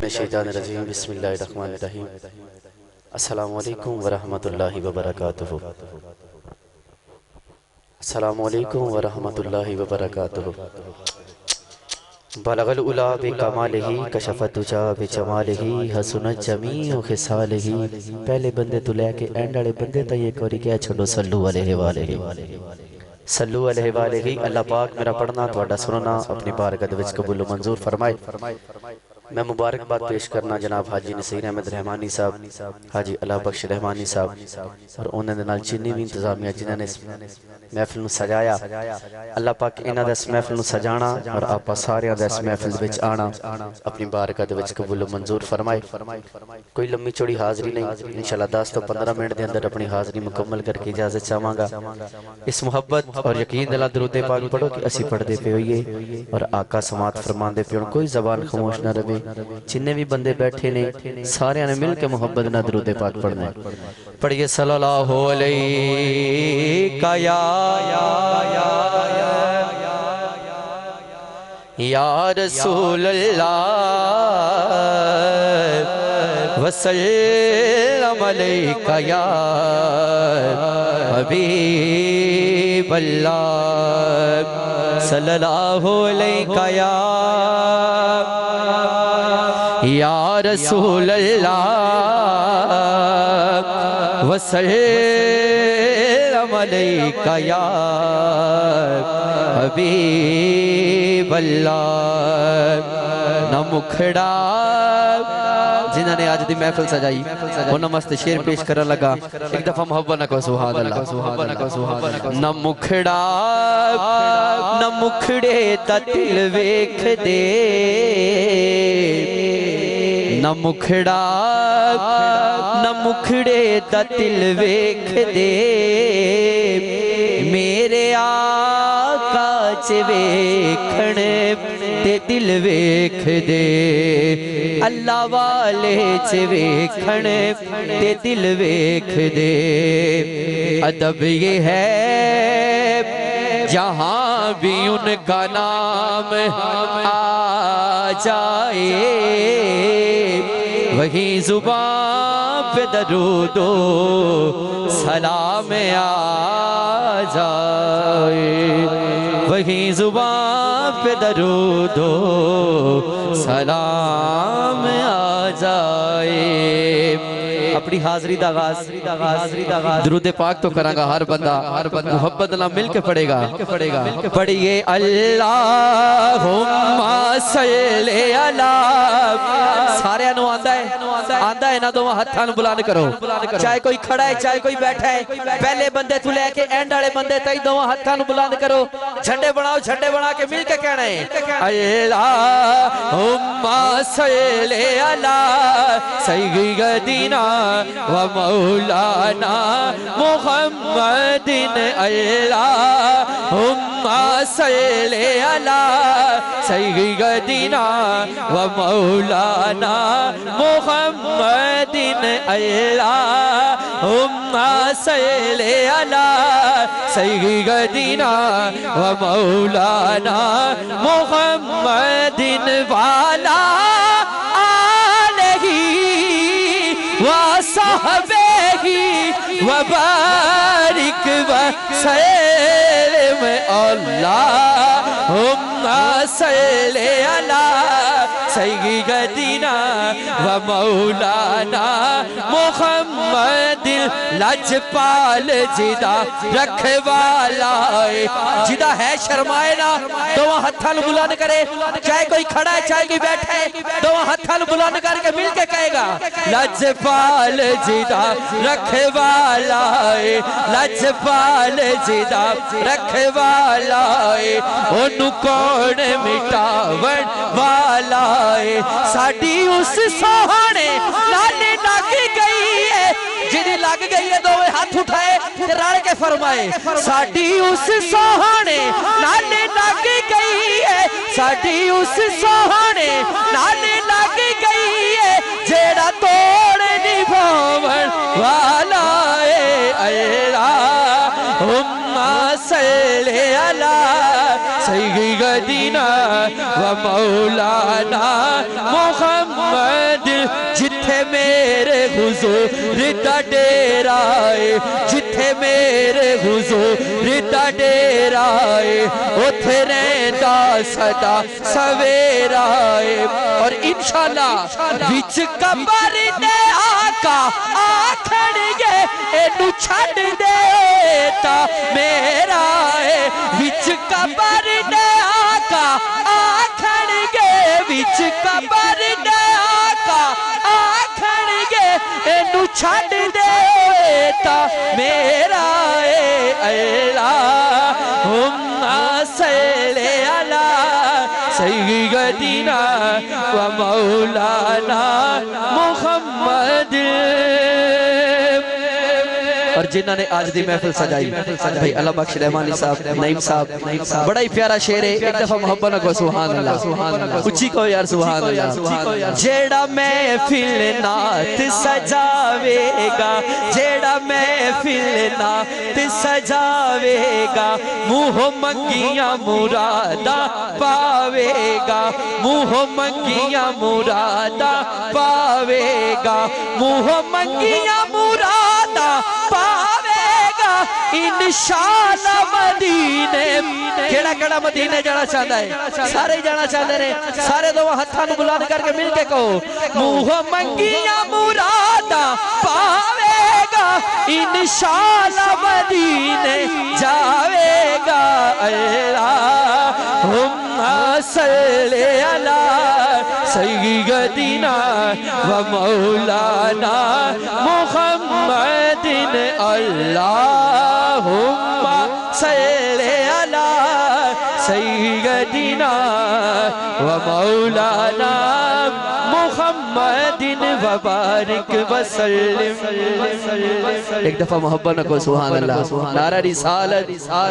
الشیطان الرجیم بسم اللہ الرحمن الرحیم السلام علیکم ورحمۃ اللہ وبرکاتہ السلام علیکم ورحمۃ اللہ وبرکاتہ بلغ العلا بکمالہ کشف الدجا بجمالہ حسنت جمیع خصالہ پہلے بندے تو لے کے اینڈ والے بندے تا یہ کوری کیا چھوڑو صلو علیہ وآلہ صلو علیہ وآلہ اللہ پاک میرا پڑھنا تواڈا سننا اپنی بارگاہ وچ قبول و منظور فرمائے۔ میں مبارکباد پیش کرنا جناب حاجی نصیر احمد رحمانی صاحب، حاجی اللہ بخش رحمانی صاحب اور انہوں نے نال جنی بھی انتظامیہ جنہوں نے اس محفل نو سجایا۔ اللہ پاک انہاں دا اس محفل نو سجانا اور آپا سارے دا اس محفل وچ آنا اپنی بارگاہ وچ قبول و منظور فرمائے۔ کوئی لمبی چوڑی حاضری نہیں، انشاءاللہ 10 تو 15 منٹ دے اندر اپنی حاضری مکمل کر کے اجازت چاہواں گا۔ اس محبت اور یقین دلا درود پاک پڑھو کہ اسی پڑھ دے پہ ہوئیے اور آقا سماعت فرمان دے پہ ہوں، کوئی زبان خاموش نہ رہے، جننے بھی بندے بیٹھے نے سارے نے مل کے محبت نہ درود پاک پڑھنا ہے۔ پڑھئے صلی اللہ علیہ یا رسول اللہ وسلم علیکہ یا حبیب اللہ صلی اللہ علیکہ یا رسول اللہ وسلم علیکہ یا حبیب اللہ۔ نہ مکھڑا جنہاں نے آج دی محفل سجائی انہاں مست شیر پیش کرن لگا، ایک دفعہ محبت نہ کو سبحان اللہ۔ نہ مکھڑا نہ مکھڑے تا دل ویکھ دے، نہ مکھڑا نہ مکھڑے دا دل ویکھ دے، میرے آقا چ ویکھن تے دل ویکھ دے، اللہ والے چ ویکھن تے دل ویکھ دے۔ ادب یہ ہے جہاں بھی ان کا نام آ جائے، وہیں زبان پہ درود و سلام آ جائے، وہیں زبان پہ درود و سلام آ جائے۔ اپنی حاضری دا آغاز درود پاک تو کرانگا ہر بندہ محبت نہ مل کے پڑھے گا۔ پڑھئے اللہم صلی اللہ، سارے انو آندہ ہے نہ دو ہتھان بلان کرو، چاہے کوئی کھڑا ہے چاہے کوئی بیٹھا ہے، پہلے بندے تو لے کے اینڈ والے بندے تائی دو ہتھان بلان کرو، جھنڈے بناؤ، جھنڈے بنا کے مل کے کہنا ہے اللہم صلی اللہ سیدنا و مولانا محمد، اللہم صلی اللہ سیدنا و مولانا محمد، اللہم صلی اللہ سیدنا و مولانا محمد والا وصحبہ وبارک وسلم، اللہم صلی اللہ سیدنا و مولانا محمد، لجپال جدا رکھوالا جدا ہے شرمائے نا دو ہتھان بلان کرے، چاہے کوئی کھڑا ہے چاہے کوئی بیٹھا ہے، دو ہتھان بلان کر کے مل کے کہے گا لجپال جدا رکھوالا، لجپال جدا رکھوالا، انہوں کون مٹاون والا، ساڑی اس سوہانے نانے لگ گئی ہے، جنہیں لگ گئی ہے دوے ہاتھ اٹھائے رڑ کے فرمائے، ساڑی اس سوہانے نانے لگ گئی ہے، ساڑی اس سوہانے نانے لگ گئی ہے، جیڑا توڑ نبھاون والا ہے، اللہم صلی اللہ سیدنا و مولانا محمد جتھے میرے حضور دا ڈیرا ہے جتھے میرے حضور دا ڈیرا ہے اتھے رہندا صدا سویرا ہے اور انشاءاللہ وچ قبر دے آقا آکھن گے اینو چھڈ دے تا میرا ہے وچ قبر دے آقا آکھن گے وچ قبر دے آقا آکھن گے اینو چھڈ دے تا میرا ہے اللہم صلی علی سیدنا و مولانا محمد اور جنہاں نے آج دی محفل سجائی بھائی اللہ بخش رحمانی صاحب نعیم صاحب بڑا ہی پیارا شعر ہے ایک دفعہ محبت نہ کو سبحان اللہ اچھی کو یار سبحان اللہ جیڑا محفل نات سجاوے گا جیڑا محفل نات سجاوے گا منہ منگیاں مرادہ پاوے گا منہ منگیاں مرادہ پاوے گا منہ منگیاں مرادہ پاوے گا انشاءاللہ مدینے کیڑا کیڑا مدینے جانا چاہتا ہے سارے جانا چاہتے ہیں سارے دو ہتھاں نو بلند کر کے مل کے کہو منہ منگیاں مرادہ پاوے گا انشاءاللہ مدینے جاوے گا اللہم صلی علی سیدنا و مولانا محمد اللہم صلی علی سیدنا و مولانا محمد وبارک وسلم ایک دفعہ محبت نہ کو سبحان اللہ نعرہ رسالت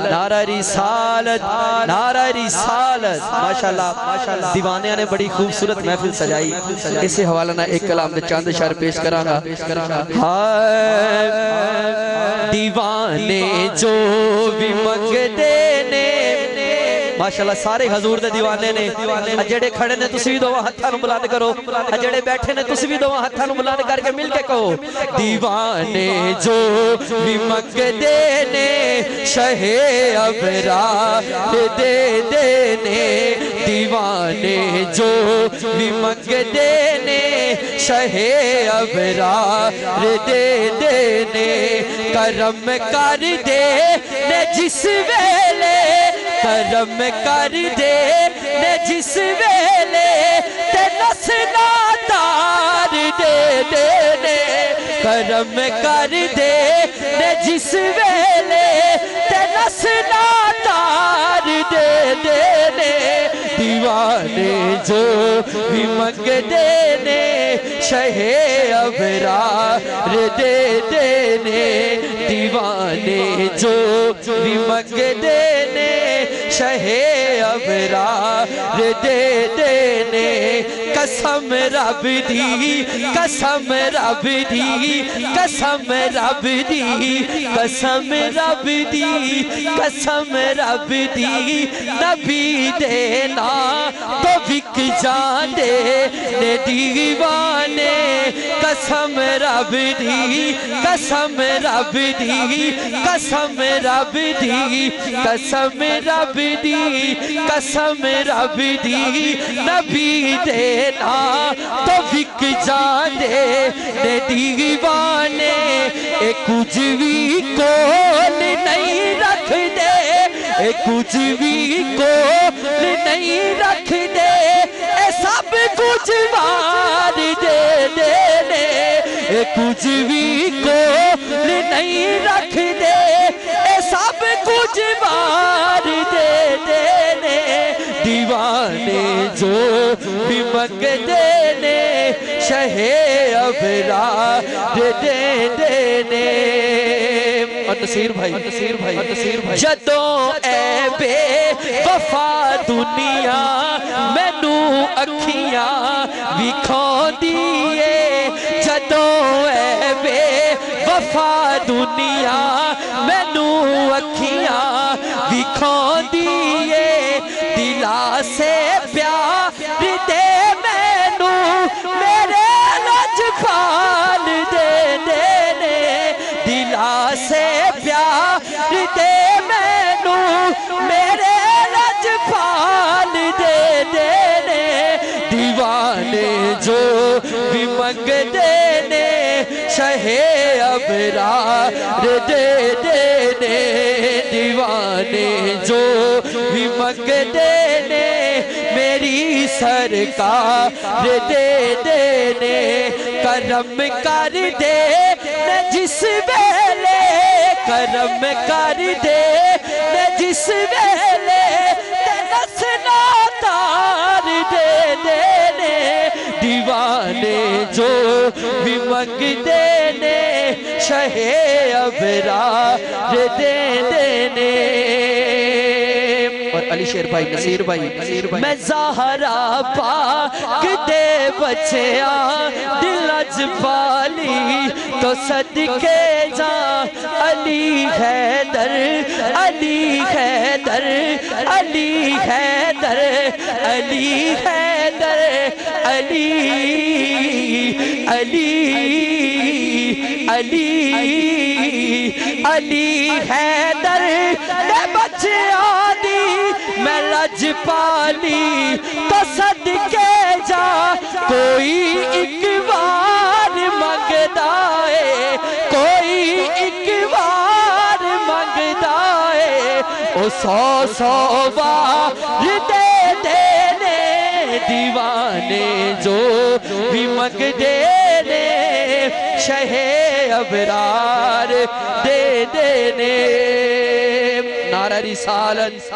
نعرہ رسالت نعرہ رسالت ماشاءاللہ دیوانیاں نے بڑی خوبصورت محفل سجائی اسے حوالہ نہ ایک کلام دے چاند شعر پیش کرانا دیوانے جو بھی منگدے نے ماشاءاللہ سارے حضور دے دیوانے نے جڑے کھڑے نے تسی بھی دو ہتھاں نو بلند کرو جڑے بیٹھے نے تسی بھی دو ہتھاں نو بلند کر کے مل کے کہو دیوانے جو بھی منگدے نے شہ ابرار دے دینے دیوانے جو بھی منگدے نے شہ ابرار دے دینے کرم کر دے نے جس ویلے کرم کر دے نے جس ویلے تے نسنا تار دے دینے کرم کر دے نے جس ویلے تے نسنا تار دے دینے دیوانے جو بھی منگدے نے شہ ابرار دے دینے دیوانے جو بھی منگدے نے شہ ابرار دے دینے قسم رب دی قسم رب دی قسم رب دی قسم رب دی قسم رب دی نبی دینا تو بک جاندے نے دیوانے قسم رب دی قسم رب دی قسم رب دی قسم رب دی قسم رب دی نبی دینا تو بک جاندے نے دیوانے اے کچھ بھی کول نہیں رکھ دے اے کچھ بھی کول نہیں رکھ دے اے سب کچھ مار دے دینے اے کچھ بھی کول نہیں رکھ دے اے سب کچھ مار دے دینے دیوانے جو بھی منگدے نے شہ ابرار دے دینے اور نصیر بھائی جدوں اے بے وفا دنیا مینو اکھیاں وکھاؤندی اے جدوں اے بے وفا دنیا مینو اکھیاں وکھاؤندی اے دلا سے پیار دے مینو میرے لجپال دے دینے دلا سے پیار دے مینو میرے لجپال دے دینے دیوانے جو بھی منگ دینے شہ ابرار دے دینے دیوانے جو بھی منگ دینے میری سرکار دے دینے کرم کر دے جس ویلے کرم کر دے جس ویلے نسنا تار دے دینے دیوانے جو بھی منگ دینے شہ ابرار دے دینے اور علی شیر بھائی نصیر بھائی میں زہرا پاک دے بچیاں دل اجبالی تو صدقے جاں علی حیدر علی حیدر علی حیدر علی حیدر علی علی علی علی حیدر نے بچیاں دی میں لجپالی تو صدقے جا کوئی ایک بار منگدا ہے کوئی ایک بار منگدا ہے او سو سو بار دے دینے دیوانے جو بھی منگ دینے شہ ابرار دے دینے نعرہ رسالت